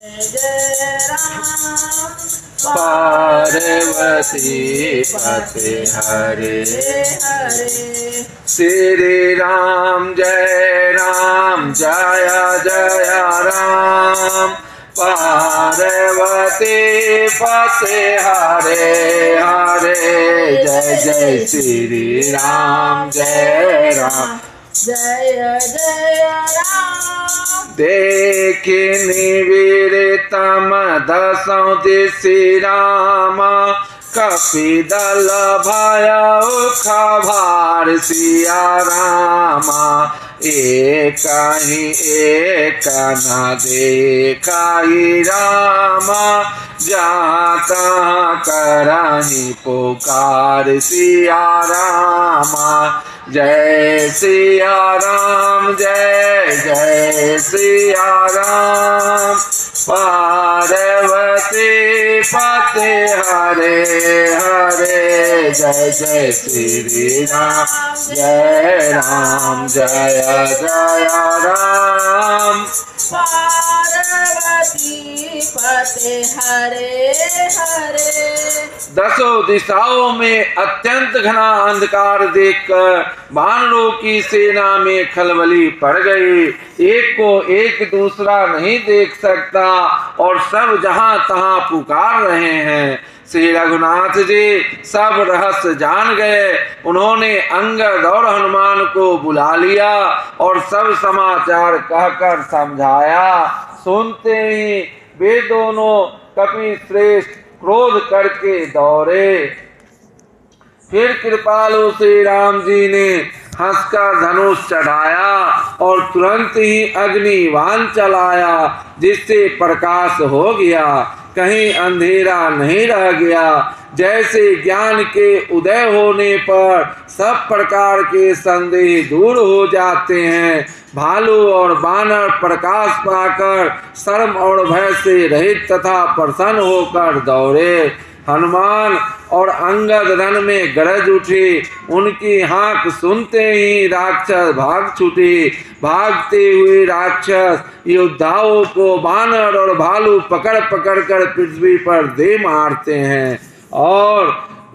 जय राम पार्वती पते हरे हरे श्री राम जय जय राम पार्वती पते हरे हरे जय जय श्री राम जय राम जय जय राम देखि निवीरतम दसों दिशि राम कपिदल भय खभार सिया रामा एक न देखाई रामा जहाँ तहाँ करही पुकार सिया रामा जय सिया राम जय जय सिया राम पार्वती पते हरे हरे जय जय श्री राम जय जय राम पार्वती पते हरे हरे। दसों दिशाओं में अत्यंत घना अंधकार देखकर वानरों की सेना में खलबली पड़ गई। एक को एक दूसरा नहीं देख सकता और सब जहां तहां पुकार रहे हैं। श्री रघुनाथ जी सब रहस्य जान गए। उन्होंने अंगद और हनुमान को बुला लिया और सब समाचार कहकर समझाया। सुनते ही वे दोनों कपि श्रेष्ठ क्रोध करके दौड़े। फिर कृपालु श्री राम जी ने हंसकर धनुष चढ़ाया और तुरंत ही अग्निबाण चलाया, जिससे प्रकाश हो गया, कहीं अंधेरा नहीं रह गया। जैसे ज्ञान के उदय होने पर सब प्रकार के संदेह दूर हो जाते हैं। भालू और बानर प्रकाश पाकर शर्म और भय से रहित तथा प्रसन्न होकर दौड़े। हनुमान और अंगद रण में गरज उठी। उनकी हाँक सुनते ही राक्षस भाग छूटे। भागते हुए राक्षस योद्धाओं को बानर और भालू पकड़ पकड़ कर पृथ्वी पर दे मारते हैं और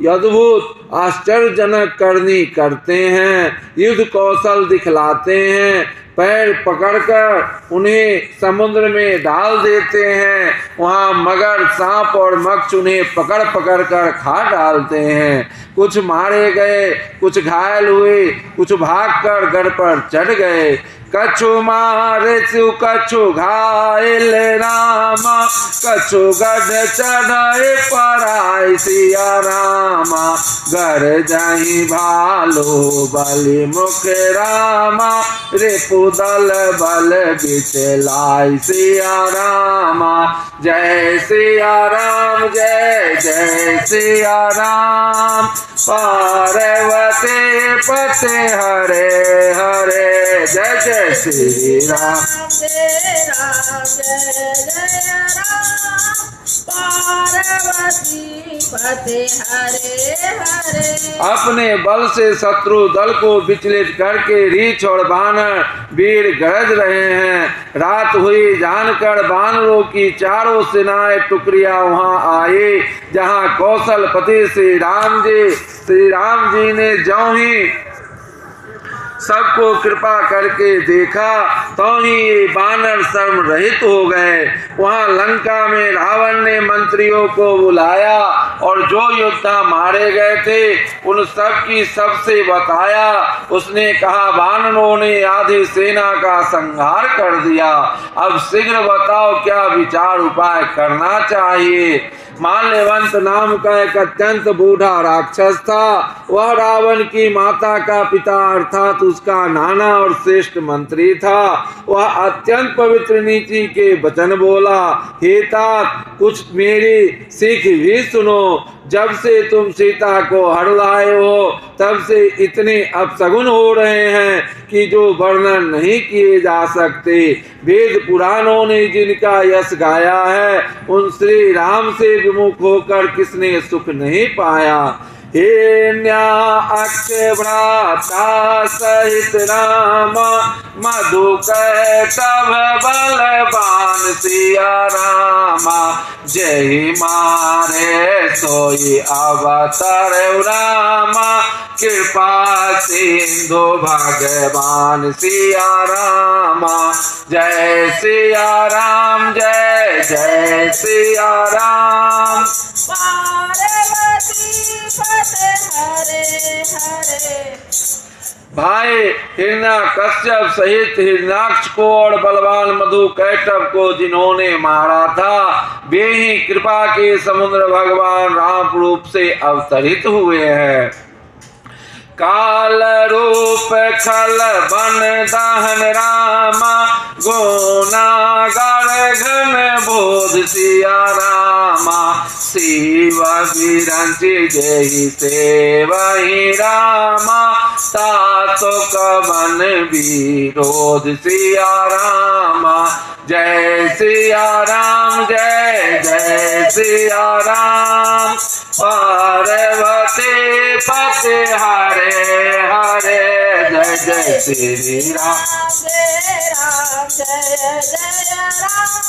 अद्भुत आश्चर्यजनक करनी करते हैं। युद्ध कौशल दिखलाते हैं। पैर पकड़कर उन्हें समुद्र में डाल देते हैं। वहाँ मगर, सांप और मत्स्य उन्हें पकड़ पकड़ कर खा डालते हैं। कुछ मारे गए, कुछ घायल हुए, कुछ भागकर गढ़ पर चढ़ गए। कछु मारे सु कछु घायल रामा, कछु गढ़ चढ़े पराई सिया रामा। घर जाहि भालो बलि मुख रामा, रिपुदल बल बिचलाई सिया रामा। जय सिया राम जय जय सिया राम पार्वती पते हरे हरे जय जय श्री राम जय जय राम पार्वती पते हरे हरे। अपने बल से शत्रु दल को विचलित करके रीछ और बानर वीर गरज रहे हैं। रात हुई जानकर बानरों की चारों सेनाएं टुकड़ियां वहां आई। जहां कौशलपति श्री राम जी ने ज्यों ही सबको कृपा करके देखा तो ही ये बानर शर्म रहित हो गए। वहां लंका में रावण ने मंत्रियों को बुलाया और जो योद्धा मारे गए थे उन सब की सबसे बताया। उसने कहा, बानरों ने आधी सेना का संहार कर दिया। अब शीघ्र बताओ क्या विचार उपाय करना चाहिए। माल्यवंत नाम का एक अत्यंत बूढ़ा राक्षस था। वह रावण की माता का पिता अर्थात उसका नाना और श्रेष्ठ मंत्री था। वह अत्यंत पवित्र नीति के वचन बोला, हे तात, कुछ मेरी सीख भी सुनो। जब से तुम सीता को हर लाए हो तब से इतने अपशगुन हो रहे हैं कि जो वर्णन नहीं किए जा सकते। वेद पुराणों ने जिनका यश गाया है उन श्री राम से विमुख होकर किसने सुख नहीं पाया। हिरण्याक्ष भ्राता सहित राम मधुकैटभ बलवान सिया रामा जय मारे सोई अवतार रामा कृपा सिंधु भगवान सिया रामा जय सिया राम जय जय सिया राम। पार्वती पते हरे हरे। भाई हिरण्याकश्यप सहित हिरण्याक्ष को और बलवान मधु कैटभ को जिन्होंने मारा था वे ही कृपा के समुद्र भगवान राम रूप से अवतरित हुए हैं। काल रूप खल बन दहन रामा गोनागर घन बोध सिया रामा शिव विरंच जय सेवहि रामा तातो कवन विरोध सिया रामा जय सिया राम जय जय सिया राम। पार्वती पते हरे हरे जय जय श्री राम जय राम जय जय राम।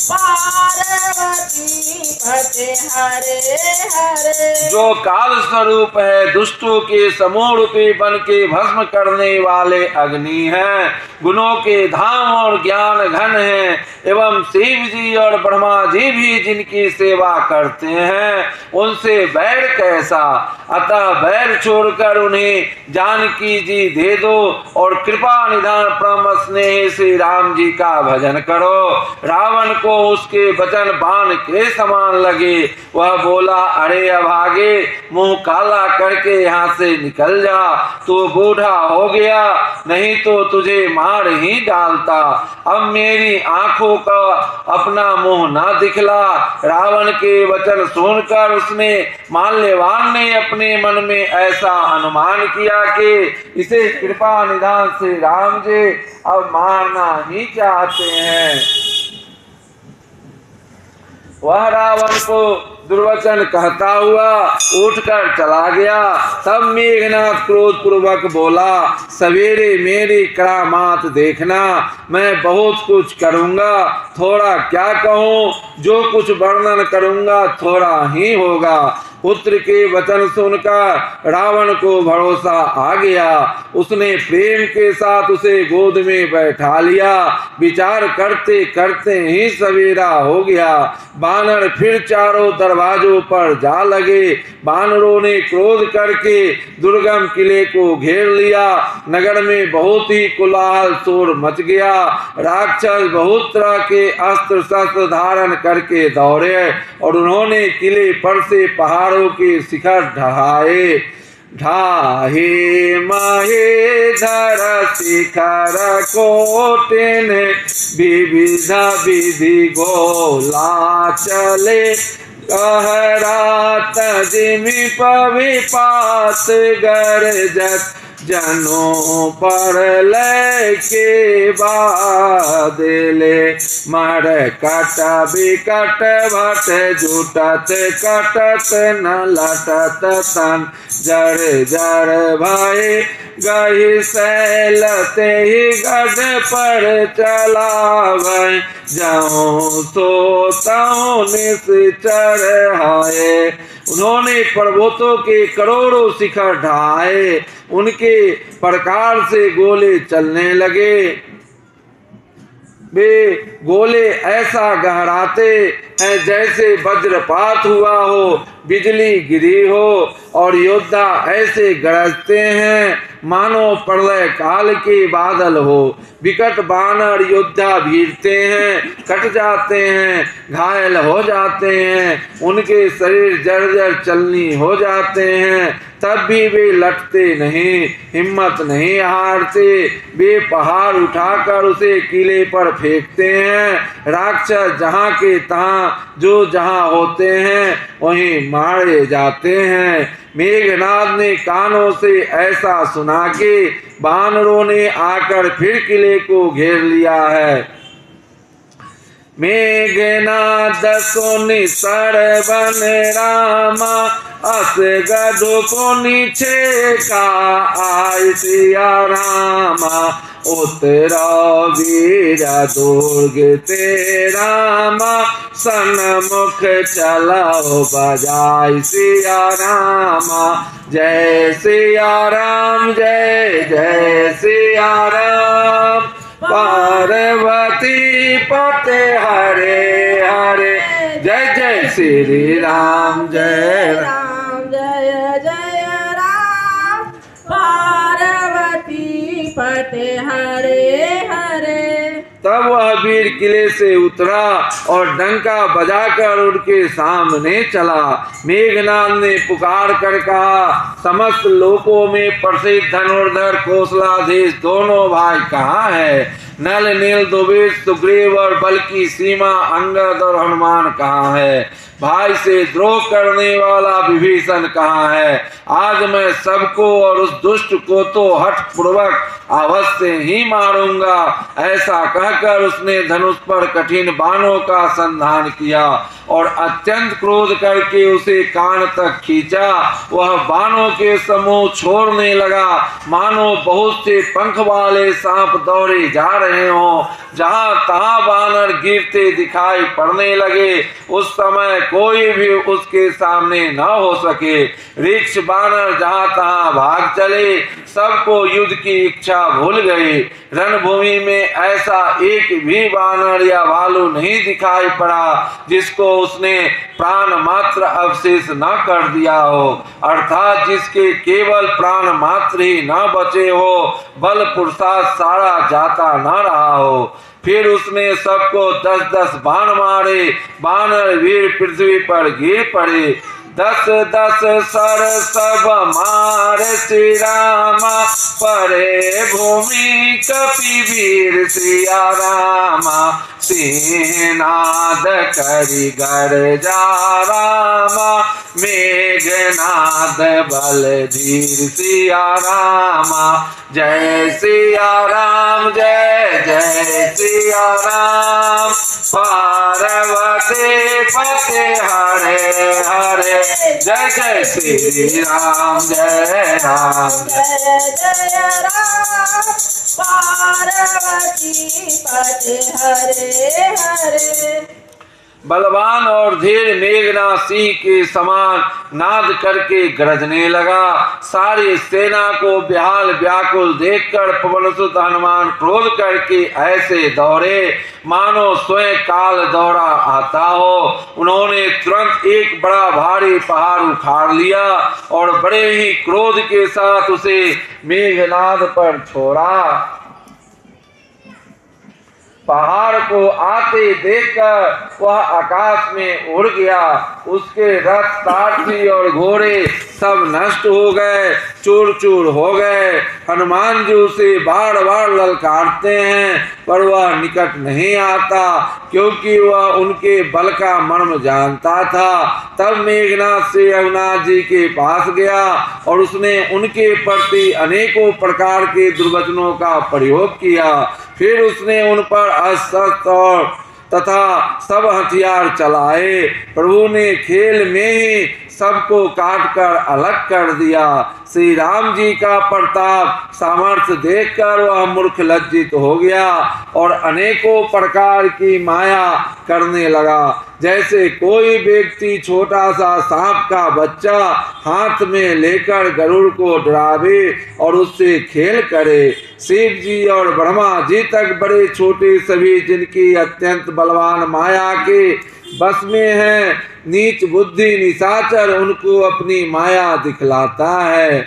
पार्वती पते हरे हरे। जो काल स्वरूप है दुष्टों के समूह रूपी बन के भस्म करने वाले अग्नि हैं, गुणों के धाम और ज्ञान घन हैं एवं शिव जी और ब्रह्मा जी भी जिनकी सेवा करते हैं उनसे बैर कैसा। अतः बैर छोड़कर उन्हें जानकी जी दे दो और कृपा निधान परम स्नेह श्री राम जी का भजन करो। रावण को उसके वचन बाण के समान लगे। वह बोला अरे अभागे मुंह काला करके यहाँ से निकल जा, तू बूढ़ा हो गया नहीं तो तुझे मार ही डालता। अब मेरी आंखों का अपना मुंह ना दिखला। रावण के वचन सुनकर उसने माल्यवान ने अपने मन में ऐसा अनुमान किया कि इसे कृपा निधान से राम जी अब मारना ही चाहते हैं। वह रावण को दुर्वचन कहता हुआ उठकर चला गया। तब मेघनाथ क्रोध पूर्वक बोला सवेरे मेरी करामात देखना, मैं बहुत कुछ करूंगा, थोड़ा क्या कहूँ, जो कुछ वर्णन करूंगा थोड़ा ही होगा। पुत्र के वचन सुनकर रावण को भरोसा आ गया। उसने प्रेम के साथ उसे गोद में बैठा लिया। विचार करते करते ही सवेरा हो गया। बानर फिर चारों दरवाजों पर जा लगे। बानरों ने क्रोध करके दुर्गम किले को घेर लिया। नगर में बहुत ही कोलाहल शोर मच गया। राक्षस बहुत तरह के अस्त्र शस्त्र धारण करके दौड़े और उन्होंने किले पर से पहाड़ों के शिखर ढहाए। ढाहे महेधर शिखर कोटिन विविध विधि गोला चले। कहरात जिमि पविपात गरजत जनों पर लेके बादले। मर कट बिकट भट जुटत कटत न लटत तन जर जर भय गही सैलते ही गढ़ पर चलावे। जाऊं तो ताऊं निश्चर हाय। उन्होंने पर्वतों के करोड़ों शिखर ढाए। उनके प्रकार से गोले चलने लगे। वे गोले ऐसा गहराते हैं जैसे वज्रपात हुआ हो, बिजली गिरी हो और योद्धा ऐसे गरजते हैं मानो प्रलय काल के बादल हो। विकट बानर योद्धा भीड़ते हैं, कट जाते हैं, घायल हो जाते हैं, उनके शरीर जर्जर चलनी हो जाते हैं, तब भी वे लटते नहीं, हिम्मत नहीं हारते। वे पहाड़ उठाकर उसे किले पर फेंकते हैं। राक्षस जहाँ के तहाँ जो जहाँ होते हैं वहीं मारे जाते हैं। मेघनाद ने कानों से ऐसा सुना कि बानरों ने आकर फिर किले को घेर लिया है। मेघनाद सुनि सरवन रामा अस गधु पुनि छेका आय सिया रामा उतरा वीर दुर्ग ते रामा सन्मुख चलाओ बजाय सिया रामा जय सिया राम जय जय सिया राम पार्वती पते हरे हरे जय जय श्री राम जय राम जय जय राम पार्वती पते हरे हरे। तब वह वीर किले से उतरा और डंका बजाकर उनके सामने चला। मेघनाद ने पुकार कर कहा, समस्त लोकों में प्रसिद्ध धनुर्धर कौशलाधीश दोनों भाई कहाँ है? नल नील दुर्वेश सुग्रीव और बल की सीमा अंगद और हनुमान कहाँ है? भाई से द्रोह करने वाला विभीषण कहाँ है? आज मैं सबको और उस दुष्ट को तो हठ पूर्वक अवश्य ही मारूंगा। ऐसा कहकर उसने धनुष पर कठिन बाणों का संधान किया और अत्यंत क्रोध करके उसे कान तक खींचा। वह बाणों के समूह छोड़ने लगा, मानो बहुत से पंख वाले सांप दौड़े जा रहे हों। जहां तहां बानर गिरते दिखाई पड़ने लगे। उस समय कोई भी उसके सामने न हो सके। रिक्ष बानर जहां तहां भाग चले, सबको युद्ध की इच्छा भूल गई। रणभूमि में ऐसा एक भी बानर या भालू नहीं दिखाई पड़ा जिसको उसने प्राण मात्र अवशेष न कर दिया हो, अर्थात जिसके केवल प्राण मात्र ही न बचे हो, बल पुरुषार्थ सारा जाता न रहा हो। फिर उसने सबको 10-10 बाण मारे। बानर वीर पृथ्वी पर गिर पड़े। 10-10 सर सब मार श्री रामा, परे भूमि कपि वीर सिया रामा। सिंहनाद करि गर्जा रामा, मेघनाद बल धीर सिया रामा। जय सिया राम जय जय सिया राम, पार्वती पते हरे हरे जय जय श्री राम जय राम जय जय राम पार्वती पते हरे हरे। बलवान और धीर मेघनाद सिंह के समान नाद करके गरजने लगा। सारी सेना को बेहाल व्याकुल देखकर पवनसुत हनुमान क्रोध करके ऐसे दौड़े मानो स्वयं काल दौड़ा आता हो। उन्होंने तुरंत एक बड़ा भारी पहाड़ उखाड़ लिया और बड़े ही क्रोध के साथ उसे मेघनाद पर छोड़ा। पहाड़ को आते देखकर वह आकाश में उड़ गया। उसके रथ सारथी और घोड़े सब नष्ट हो गए, चूर चूर हो गए। हनुमान जी उसे बार बार ललकारते हैं पर वह निकट नहीं आता, क्योंकि वह उनके बल का मर्म जानता था। तब मेघनाद से रघुनाथ जी के पास गया और उसने उनके प्रति अनेकों प्रकार के दुर्वचनों का प्रयोग किया। फिर उसने उन पर अस्त्र और तथा सब हथियार चलाए। प्रभु ने खेल में ही सबको काट कर अलग कर दिया। श्री राम जी का प्रताप सामर्थ्य देखकर वह मूर्ख लज्जित हो गया और अनेकों प्रकार की माया करने लगा। जैसे कोई व्यक्ति छोटा सा सांप का बच्चा हाथ में लेकर गरुड़ को डरावे और उससे खेल करे। शिव जी और ब्रह्मा जी तक बड़े छोटे सभी जिनकी अत्यंत बलवान माया के बस में है, नीच बुद्धि निशाचर उनको अपनी माया दिखलाता है।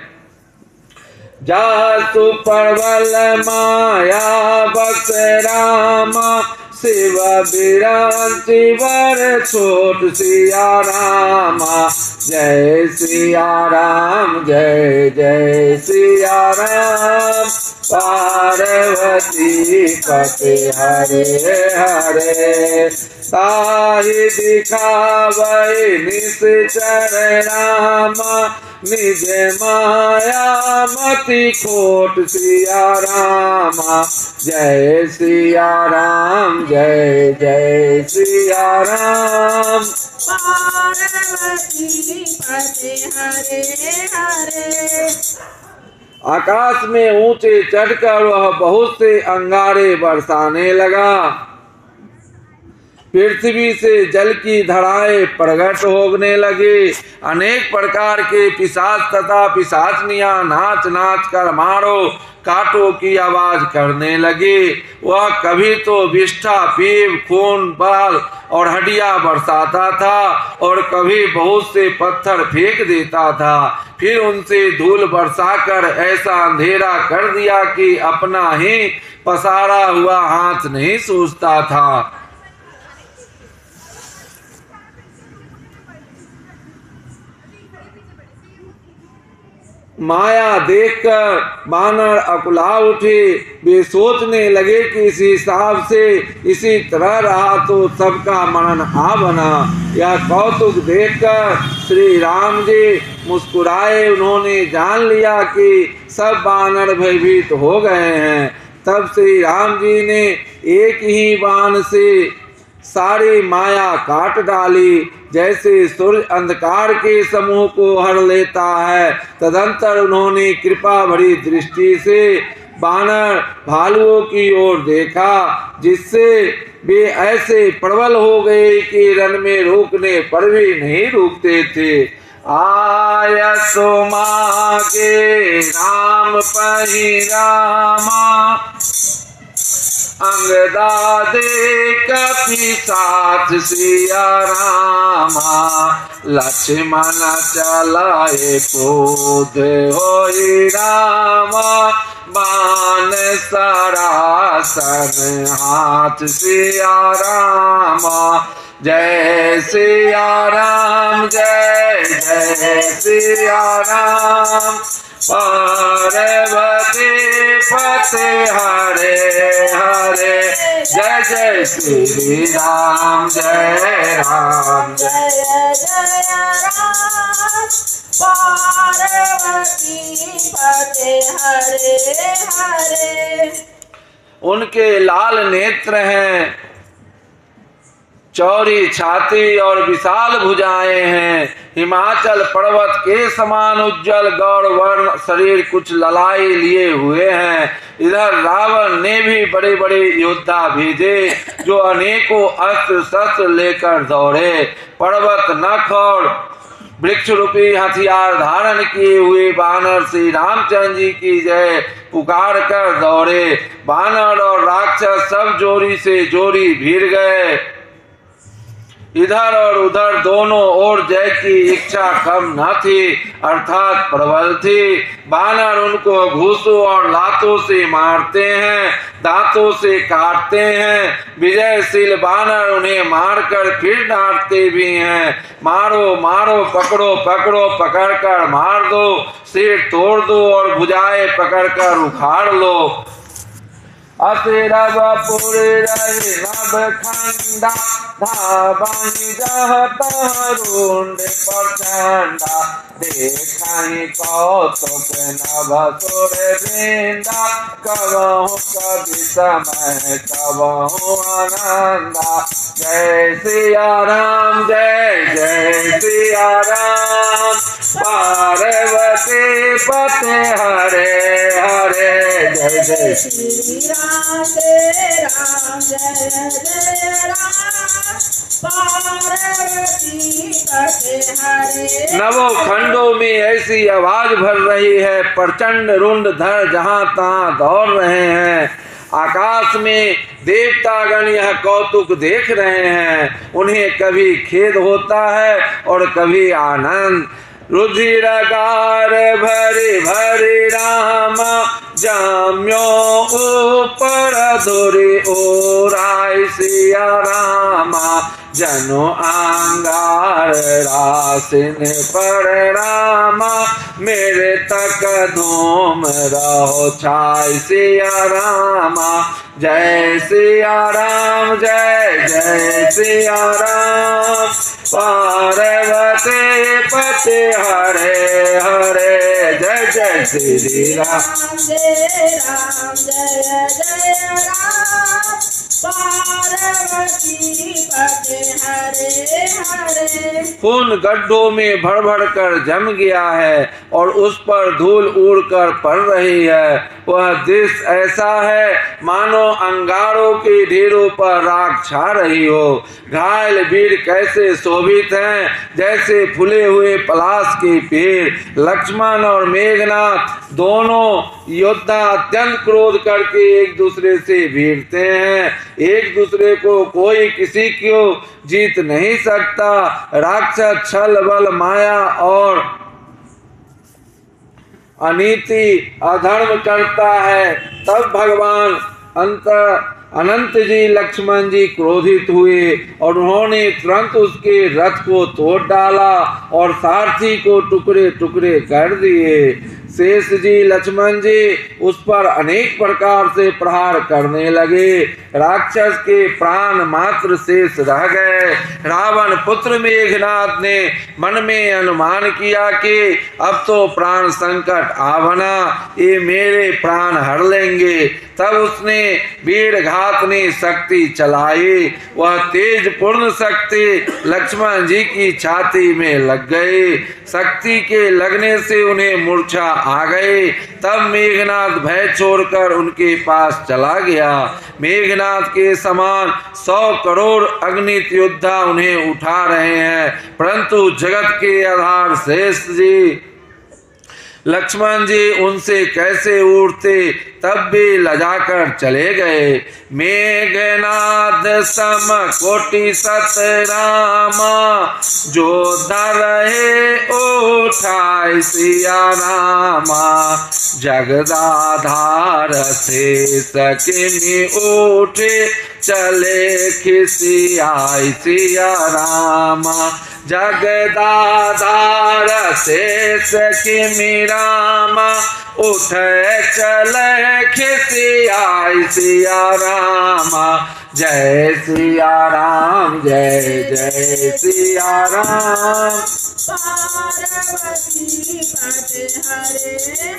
जासु प्रबल माया बस रामा, शिव बिरांति वर छोट सिया रामा। जय सिया राम जय जय सिया राम, पार्वती पते हरे हरे ताहि दिखावै निश्चर राम, निज माया मति खोट सिया रामा। जय सिया राम, जय जय सिया राम। पार्वती पते हरे हरे। आकाश में ऊंचे चढ़कर वह बहुत से अंगारे बरसाने लगा। पृथ्वी से जल की धाराएं प्रकट होने लगी। अनेक प्रकार के पिशाच तथा पिशाचनियां नाच नाच कर मारो काटो की आवाज करने लगी। वह कभी तो विष्ठा, पीप, खून, बाल और हड्डियां बरसाता था और कभी बहुत से पत्थर फेंक देता था। फिर उनसे धूल बरसाकर ऐसा अंधेरा कर दिया कि अपना ही पसारा हुआ हाथ नहीं सूझता था। माया देखकर बानर अकुला उठे। वे सोचने लगे कि इस हिसाब से इसी तरह रहा तो सबका मरण आ बना। यह कौतुक देखकर श्री राम जी मुस्कुराए। उन्होंने जान लिया कि सब बानर भयभीत हो गए हैं। तब श्री राम जी ने एक ही बाण से सारी माया काट डाली। जैसे सूर्य अंधकार के समूह को हर लेता है, तदंतर उन्होंने कृपा भरी दृष्टि से बानर भालुओं की ओर देखा, जिससे वे ऐसे प्रबल हो गए कि रण में रोकने पर भी नहीं रुकते थे। आय सुमागे राम पहि रामा, अंगदादे कपि साथ सिया रामा। लक्ष्मण चलाए क्रोध होई रामा, बाण सरासन हाथ सिया रामा। जय सिया राम, जय जय सिया राम। पार्वती पते हरे हरे। जय जय श्री राम, जय राम, जय जय राम। पार्वती पते हरे हरे। उनके लाल नेत्र हैं, चौड़ी छाती और विशाल भुजाएं हैं। हिमाचल पर्वत के समान उज्जवल गौर वर्ण शरीर, कुछ ललाई लिए हुए हैं। इधर रावण ने भी बड़े बड़े योद्धा भेजे, जो अनेकों अस्त्र शस्त्र लेकर दौड़े। पर्वत, नख और वृक्ष रूपी हथियार धारण किए हुए बानर श्री रामचंद्र जी की जय पुकार कर दौड़े। बानर और राक्षस सब जोरी से जोरी भिड़ गए। इधर और उधर दोनों ओर जय की इच्छा कम न थी, अर्थात प्रबल थी। बानर उनको घूसों और लातों से मारते हैं, दांतों से काटते हैं। विजयशील बानर उन्हें मारकर फिर डांटते भी हैं। मारो मारो, पकड़ो पकड़ो, पकड़कर मार दो, सिर तोड़ दो और भुजाएं पकड़कर उखाड़ लो। असिरव पुरे रहे नभ खंडा, धाबाई जहत रुंड प्रचंडा। देखाई कौतुक नभ सुर वृंदा, कबहु कवि समय कबहु आनंदा। जय सिया राम, जय जय सिया राम। पार्वती पते हरे हरे। जय जय श्री राम, जय राम, जय जय राम। पार्वती पते हरे। नवों खंडों में ऐसी आवाज भर रही है, प्रचंड रुंड धर जहां तहां दौड़ रहे हैं। आकाश में देवतागण यह कौतुक देख रहे हैं। उन्हें कभी खेद होता है और कभी आनंद। रुधिरगार भरे भरे रामा, जाम्यो ऊपर धुरी ओराय सिया रामा। जनो अंगार रासिन पर रामा, मेरे तक धूम रहो छाय सिया रामा। जय सिया राम, जय जय सिया राम। पार्वती पति हरे हरे, जय जय श्री राम। जय राम जय जय राम, पार्वती पति हरे हरे। खून गड्ढों में भर भर कर जम गया है और उस पर धूल उड़कर पड़ रही है। वह दृश्य ऐसा है मानो अंगारों के ढेरों पर राख छा रही हो। घायल वीर कैसे शोभित हैं, जैसे फूले हुए पलाश के पेड़। लक्ष्मण और मेघनाथ दोनों योद्धा अत्यंत क्रोध करके एक दूसरे से भिड़ते हैं। एक दूसरे को कोई किसी को जीत नहीं सकता। राक्षस छल बल माया और अनीति अधर्म करता है। तब भगवान अनंत जी लक्ष्मण जी क्रोधित हुए और उन्होंने तुरंत उसके रथ को तोड़ डाला और सारथी को टुकड़े टुकड़े कर दिए। शेष जी लक्ष्मण जी उस पर अनेक प्रकार से प्रहार करने लगे। राक्षस के प्राण मात्र शेष रह गए। रावण पुत्र मेघनाथ ने मन में अनुमान किया कि अब तो प्राण संकट आ बना, ये मेरे प्राण हर लेंगे। तब उसने वीर घातनी शक्ति चलाई। वह तेज पूर्ण शक्ति लक्ष्मण जी की छाती में लग गई। शक्ति के लगने से उन्हें मूर्छा आ गई। तब मेघनाथ भय छोड़कर उनके पास चला गया। मेघनाथ के समान 100 करोड़ अग्नित योद्धा उन्हें उठा रहे हैं, परंतु जगत के आधार शेष जी लक्ष्मण जी उनसे कैसे उठते, तब भी लजाकर चले गए। मेघनाद सम कोटि सत रामा, जो रहे उठाए सिया रामा। जगदाधार से सकिनी उठे, चले खिसियाई सिया रामा। जगदाधार से सकिनी रामा, उठ चले खिसियाई सिया रामा। जय सिया राम, जय जय सिया राम। पार्वती पति हरे हरे,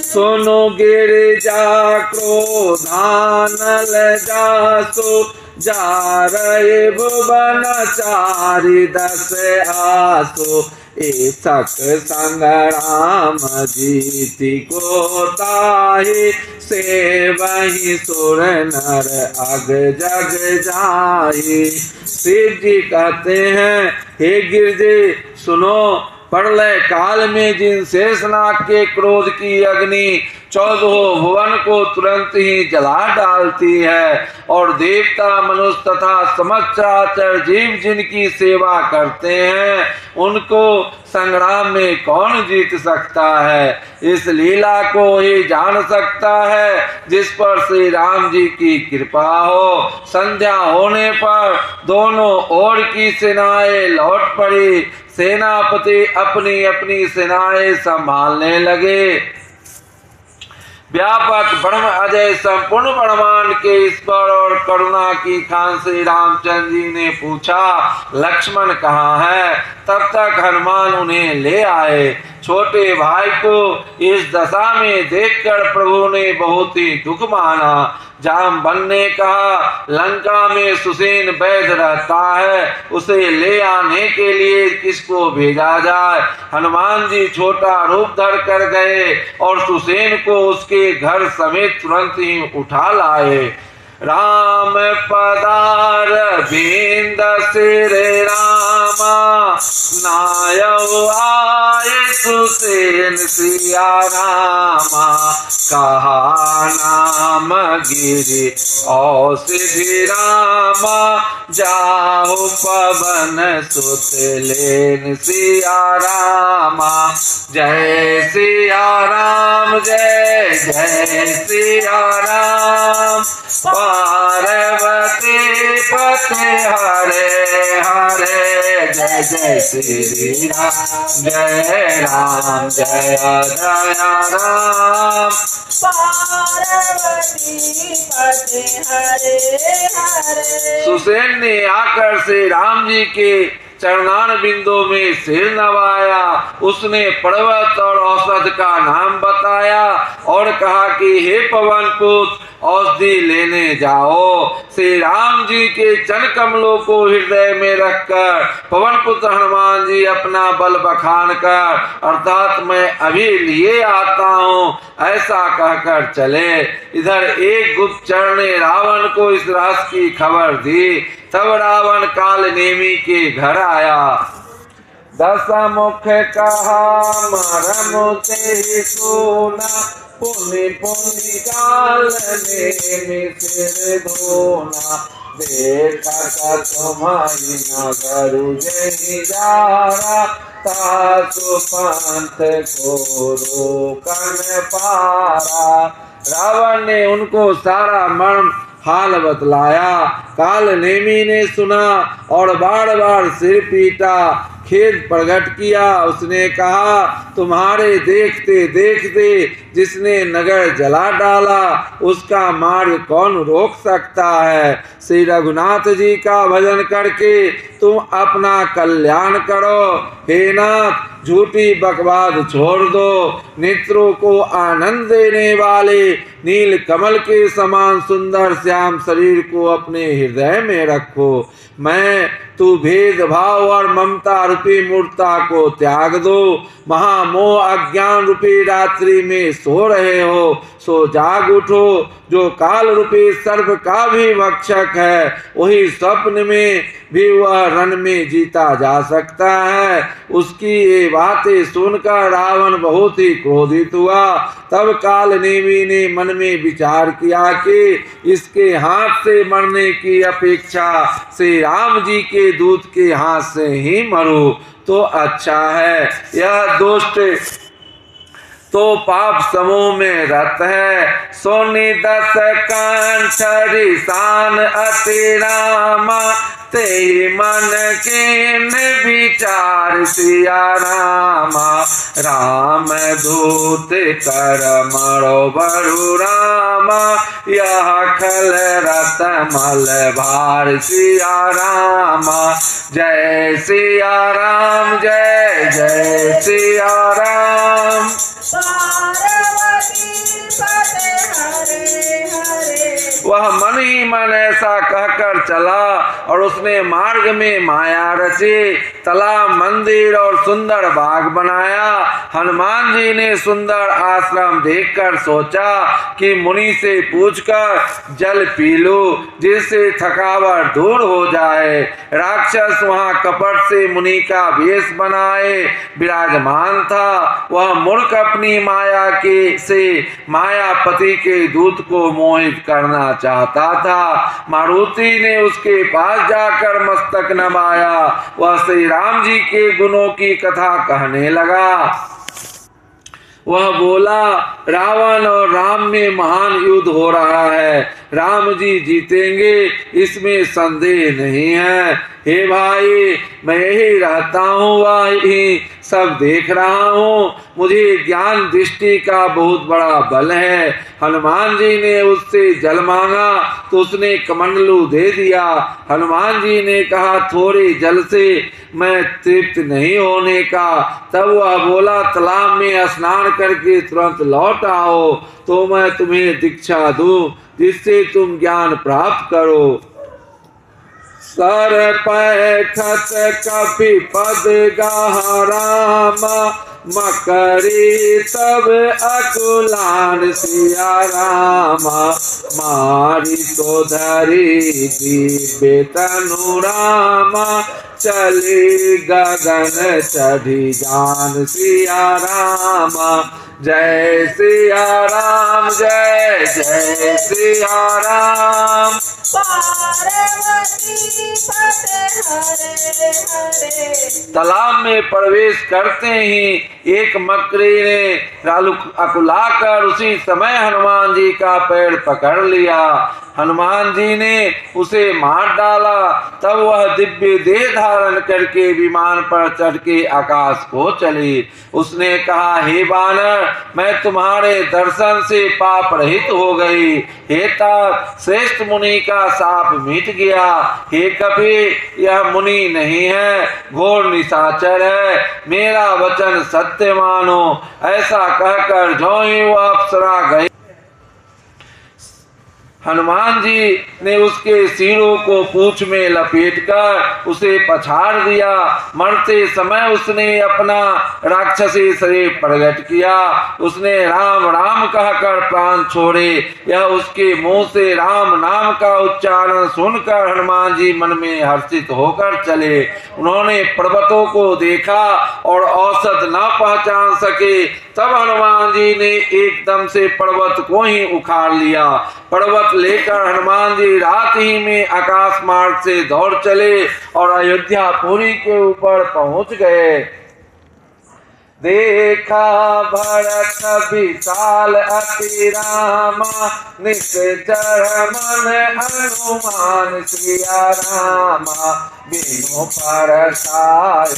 सुनो गिरिजा क्रोधानल जासु। जा रहे भुवन चारि 10 आसु। एकक संग्राम जीति को ताहि, से वही सुर नर अग जग जाहि। शिव जी कहते हैं, हे गिरजे सुनो, प्रलय काल में जिन शेषनाग के क्रोध की अग्नि 14 भुवन को तुरंत ही जला डालती है और देवता मनुष्य तथा समस्त चराचर जीव जिनकी सेवा करते हैं, उनको संग्राम में कौन जीत सकता है। इस लीला को ही जान सकता है जिस पर श्री राम जी की कृपा हो। संध्या होने पर दोनों ओर की सेनाएं लौट पड़ी। सेनापति अपनी अपनी सेनाएं संभालने लगे। व्यापक ब्रह्म अजय संपूर्ण ब्रह्मांड के ईश्वर और करुणा की खान श्री रामचंद्र जी ने पूछा, लक्ष्मण कहाँ है। तब तक हनुमान उन्हें ले आए। छोटे भाई को इस दशा में देखकर प्रभु ने बहुत ही दुख माना। जामवंत ने कहा, लंका में सुसेन वैद रहता है, उसे ले आने के लिए किसको भेजा जाए। हनुमान जी छोटा रूप धर कर गए और सुसेन को उसके घर समेत तुरंत ही उठा लाए। राम पदार बिंद सिर रामा, नायौ आए सुसेन सिया रामा। कहा नाम गिरि औषधि रामा, जाहु पवन सुत लेन सिया रामा। जय सिया राम, जय जय सिया राम। पार्वती पति हरे हरे, जय जय श्री राम जय राम जय जय राम। पार्वती पते हरे हरे। सुसेन ने आकर से राम जी के चरणान बिंदों में सिर नवाया। उसने पर्वत और औषध का नाम बताया और कहा कि हे पवन पुत्र औषधि लेने जाओ। श्री राम जी के चरण कमलों को हृदय में रखकर पवन पुत्र हनुमान जी अपना बल बखान कर अर्थात मैं अभी लिए आता हूँ ऐसा कहकर चले। इधर एक गुप्तचर ने रावण को इस रहस्य की खबर दी। तब रावण काल नेमी के घर आया। दशमुख कहा मरम ते सोना पुनि पुनि काल नेमी सिर धोना। देखा तुम्हारी नगर जारा तासु पंथ को रोकन पारा। रावण ने उनको सारा मर्म हाल बतलाया। काल नेमी ने सुना और बार बार सिर पीटा, खेद प्रकट किया। उसने कहा तुम्हारे देखते देखते जिसने नगर जला डाला उसका मार्ग कौन रोक सकता है। श्री रघुनाथ जी का भजन करके तुम अपना कल्याण करो। हे नाथ झूठी बकवाद छोड़ दो। नेत्रों को आनंद देने वाले नील कमल के समान सुंदर श्याम शरीर को अपने हृदय में रखो। मैं तू भेदभाव और ममता रूपी मूर्ता को त्याग दो। महामोह अज्ञान रूपी रात्रि में सो रहे हो, सो जाग उठो। जो काल रूपी सर्प का भी भक्षक है वही स्वप्न में भी वह रण में जीता जा सकता है। उसकी ये बातें सुनकर रावण बहुत ही क्रोधित हुआ। तब काल नेमी ने मन में विचार किया कि इसके हाथ से मरने की अपेक्षा श्री राम जी के दूत के हाथ से ही मरूं तो अच्छा है। यह दुष्ट तो पाप समूह में रत है। सोनी दस कंठ रिसान अति रामा ते मन के विचार सिया रामा। राम दूत कर मरो बरु रामा यह खल रत मल भार सिया रामा। जय सिया राम जय जय सिया राम। पार्वती पते हरे हरे। वह मन ही मन ऐसा कहकर चला और उसने मार्ग में माया रची, तालाब मंदिर और सुंदर बाग बनाया। हनुमान जी ने सुंदर आश्रम देखकर सोचा कि मुनि से पूछकर जल पी लूं जिससे थकावट दूर हो जाए। राक्षस वहां कपट से मुनि का वेश बनाए विराजमान था। वह मूर्ख अपनी माया के से मायापति के दूत को मोहित करना चाहता था। मारुति ने उसके पास जाकर मस्तक नवाया। वह श्री राम जी के गुणों की कथा कहने लगा। वह बोला रावण और राम में महान युद्ध हो रहा है। राम जी जीतेंगे इसमें संदेह नहीं है। हे भाई मैं यही रहता हूँ वही सब देख रहा हूँ। मुझे ज्ञान दृष्टि का बहुत बड़ा बल है। हनुमान जी ने उससे जल मांगा तो उसने कमंडलू दे दिया। हनुमान जी ने कहा थोड़े जल से मैं तृप्त नहीं होने का। तब वह बोला तालाब में स्नान करके तुरंत लौट आओ तो मैं तुम्हें दीक्षा दूं जिससे तुम ज्ञान प्राप्त करो। सर पैठत कपि पद गाहा रामा मकरी तब अकुलान सिया रामा। मारी तो धरी दिव्य तनु रामा चली गगन चढ़ी जान सिया रामा। जय सिया राम जय जय सिया राम। पार्वती पते हरे हरे। तालाब में प्रवेश करते ही एक मकड़ी ने अकुलाकर उसी समय हनुमान जी का पैर पकड़ लिया। हनुमान जी ने उसे मार डाला। तब वह दिव्य देह धारण करके विमान पर चढ़ के आकाश को चली। उसने कहा, हे बानर, मैं तुम्हारे दर्शन से पाप रहित हो गई। हे तात, श्रेष्ठ मुनि का शाप मिट गया। हे कपि, यह मुनि नहीं है, घोर निशाचर है, मेरा वचन सत्य मानो। ऐसा कहकर जो ही वह अप्सरा गई, हनुमान जी ने उसके सिरों को पूंछ में लपेटकर उसे पछाड़ दिया। मरते समय उसने अपना राक्षसी शरीर प्रकट किया। उसने राम राम कहकर प्राण छोड़े। यह उसके मुंह से राम नाम का उच्चारण सुनकर हनुमान जी मन में हर्षित होकर चले। उन्होंने पर्वतों को देखा और औसत न पहचान सके। तब हनुमान जी ने एकदम से पर्वत को ही उखाड़ लिया। पर्वत लेकर हनुमान जी रात ही में आकाश मार्ग से दौड़ चले और अयोध्या पुरी के ऊपर पहुंच गए। देखा भरत विशाल अति रामा, निश्चर मन हनुमान सिया रामा। बिनु परसाय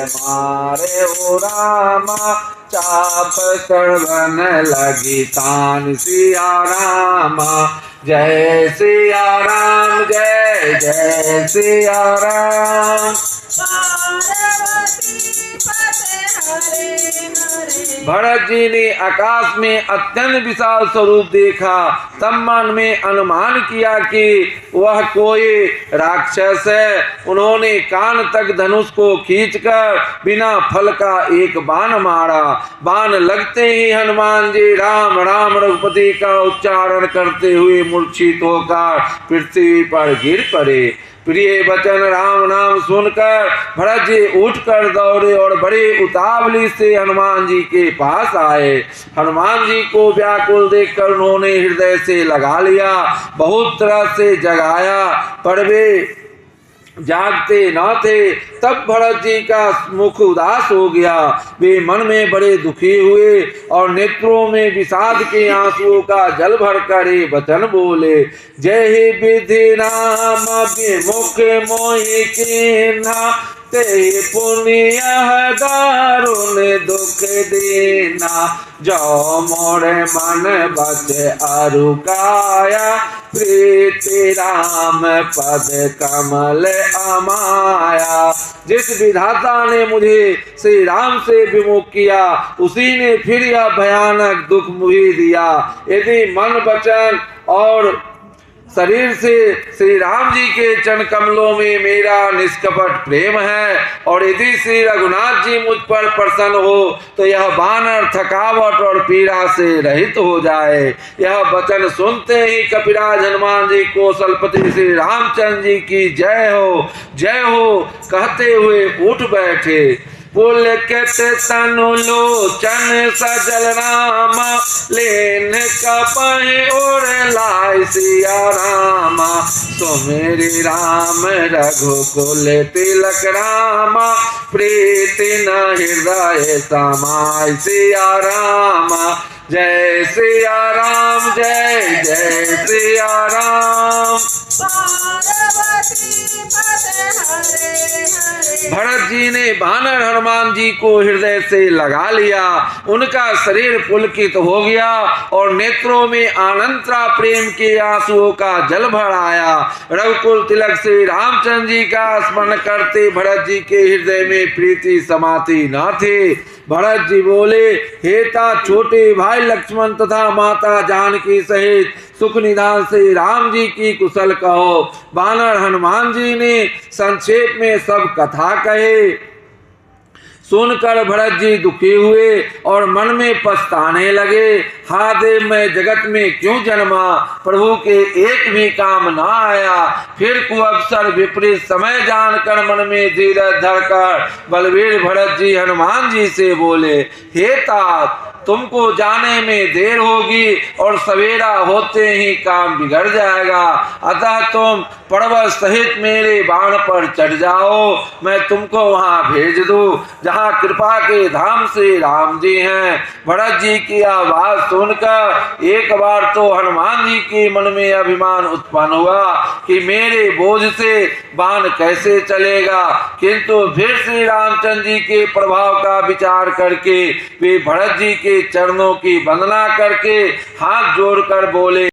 मारे ओ रामा, चाप सर्वन लगी तान सिया रामा। जय सिया राम, जय जय सिया राम। भरत जी ने आकाश में अत्यंत विशाल स्वरूप देखा। तब मन में अनुमान किया कि वह कोई राक्षस है। उन्होंने कान तक धनुष को खींचकर बिना फल का एक बाण मारा। बाण लगते ही हनुमान जी राम राम रघुपति का उच्चारण करते हुए मूर्छित होकर पृथ्वी पर गिर पड़े। प्रिय वचन राम नाम सुनकर भरत जी उठकर दौड़े और बड़े उतावली से हनुमान जी के पास आए। हनुमान जी को व्याकुल देखकर उन्होंने हृदय से लगा लिया, बहुत तरह से जगाया, पर वे जागते न थे। तब भरत जी का मुख उदास हो गया। वे मन में बड़े दुखी हुए और नेत्रों में विषाद के आंसुओं का जल भरकर ये वचन बोले, जय ही विधि राम विमुख मोहि कीन्हा, ते पुण्य दारुण दुख देना। जो मोरे मन बचे अरु काया, प्रीति राम पद कमल अमाया। जिस विधाता ने मुझे श्री राम से विमुख किया, उसी ने फिर यह भयानक दुख मुझे दिया। यदि मन वचन और शरीर से श्री राम जी के चरण कमलों में मेरा निष्कपट प्रेम है और यदि श्री रघुनाथ जी मुझ पर प्रसन्न हो तो यह वानर थकावट और पीड़ा से रहित हो जाए। यह वचन सुनते ही कपिराज हनुमान जी कौशलपति श्री रामचंद्र जी की जय हो कहते हुए उठ बैठे। पुलकित तनु लोचन सजल राम, लेन कपहि और लाय सिया रामा। सुमेरि राम रघुकुल तिलक रामा, प्रीति न हृदय समाय सिया रामा। जय सिया राम, जय जय सिया राम। भरत जी ने वानर हनुमान जी को हृदय से लगा लिया। उनका शरीर पुलकित हो गया और नेत्रों में आनंतरा प्रेम के आंसुओं का जल भर आया। रघुकुल तिलक से रामचंद्र जी का स्मरण करते भरत जी के हृदय में प्रीति समाती न थी। भरत जी बोले, हे तात, छोटे भाई लक्ष्मण तथा माता जानकी सहित सुख निधान से राम जी की कुशल कहो। वानर हनुमान जी ने संक्षेप में सब कथा कहे। सुनकर भरत जी दुखी हुए और मन में पछताने लगे। हा देव, मैं जगत में क्यों जन्मा, प्रभु के एक भी काम न आया। फिर कुअवसर विपरीत समय जानकर मन में धीरज धरकर बलवीर भरत जी हनुमान जी से बोले, हे तात, तुमको जाने में देर होगी और सवेरा होते ही काम बिगड़ जाएगा। अतः तुम पर्वत सहित मेरे बाण पर चढ़ जाओ, मैं तुमको वहां भेज दूं जहां कृपा के धाम से राम जी हैं। भरत जी की आवाज सुनकर एक बार तो हनुमान जी के मन में अभिमान उत्पन्न हुआ कि मेरे बोझ से बाण कैसे चलेगा, किंतु फिर श्री रामचंद्र जी के प्रभाव का विचार करके वे भरत जी के चरणों की वंदना करके हाथ जोड़कर बोले,